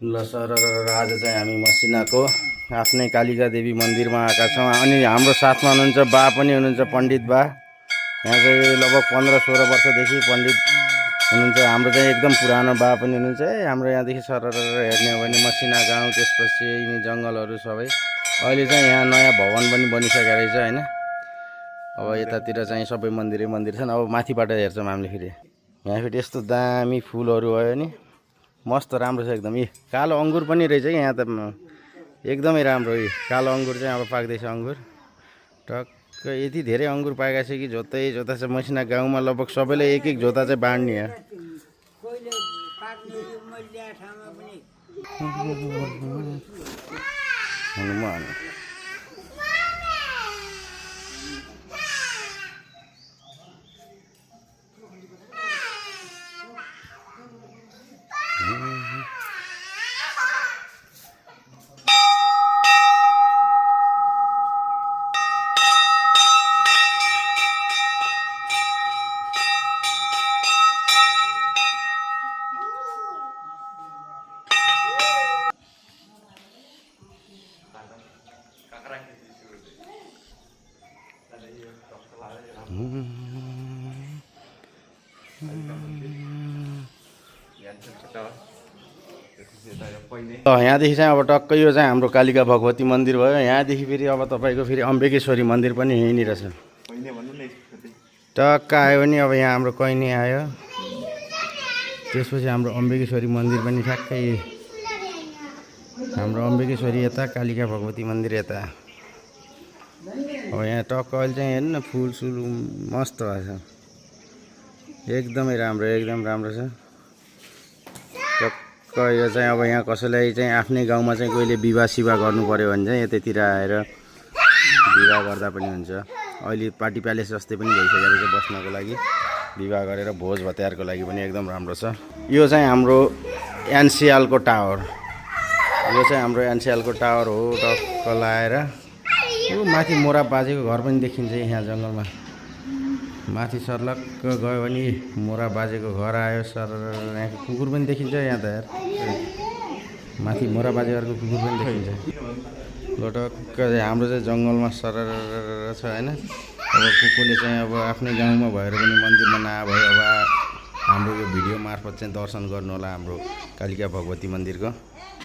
ल सर आज चाहिँ हामी मसिनाको आफ्नै कालिका देवी मन्दिरमा आएका छौँ अनि हाम्रो साथमा हुनुहुन्छ बा पनि हुनुहुन्छ पण्डित बा। यहाँ चाहिँ लगभग 15-16 वर्षदेखि पण्डित हुनुहुन्छ। हाम्रो चाहिँ एकदम पुरानो बा पनि हुनुहुन्छ। हाम्रो यहाँदेखि सर हेर्ने हो भने मसिना गाउँ, त्यसपछि यिनी जङ्गलहरू सबै। अहिले चाहिँ यहाँ नयाँ भवन पनि बनिसकेको रहेछ हैन। अब यतातिर चाहिँ सबै मन्दिरै मन्दिर छन्। अब माथिबाट हेर्छौँ हामीले फेरि। यहाँ फेरि यस्तो दामी फुलहरू भयो नि, मस्त राम्रो छ एकदम। यी कालो अङ्गुर पनि रहेछ कि यहाँ त एकदमै राम्रो। यी कालो अङ्गुर चाहिँ अब पाक्दैछ अङ्गुर। टक्क यति धेरै अङ्गुर पाकेको छ कि जोता छ। मसिना गाउँमा लगभग सबैले एक एक जोता चाहिँ बाँड्ने हो। हनुमान यहाँदेखि चाहिँ अब टक्कै यो चाहिँ हाम्रो कालिका भगवती मन्दिर भयो। यहाँदेखि फेरि अब तपाईँको फेरि अम्बेकेश्वरी मन्दिर पनि यहीँनिर छ। टक्क आयो भने अब यहाँ हाम्रो कैनी आयो, त्यसपछि हाम्रो अम्बेकेश्वरी मन्दिर पनि ठ्याक्कै। हाम्रो अम्बेकेश्वरी यता, कालिका भगवती मन्दिर यता। अब यहाँ टक्क अहिले चाहिँ हेर्नु न, फुलसुल मस्त भएको छ, एकदमै राम्रो, एकदम राम्रो छ। टक्क यो चाहिँ अब यहाँ कसैलाई चाहिँ आफ्नै गाउँमा चाहिँ कोहीले विवाह सिवाह गर्नु पऱ्यो भने चाहिँ यतैतिर आएर विवाह गर्दा पनि हुन्छ। अहिले पार्टी प्यालेस जस्तै पनि भइसकेको रहेछ बस्नको लागि, विवाह गरेर भोज भत्यारको लागि पनि एकदम राम्रो छ। यो चाहिँ हाम्रो एनसिएलको टावर, यो चाहिँ हाम्रो एनसिएलको टावर हो। टक्क लाएर यो माथि मोरा बाजेको घर पनि देखिन्छ यहाँ जङ्गलमा। माथि सर्लक्क गयो भने मोरा बाजेको घर आयो। सर यहाँको कुकुर पनि देखिन्छ यहाँ त यार, माथि मोरा बाजे घरको कुकुर पनि देखिन्छ। टक्क हाम्रो चाहिँ जङ्गलमा सर छ हैन। अब कुकुरले चाहिँ अब आफ्नै गाउँमा भएर पनि मन्दिरमा नआए भयो। अब हाम्रो यो भिडियो मार्फत चाहिँ दर्शन गर्नु होला हाम्रो कालिका भगवती मन्दिरको।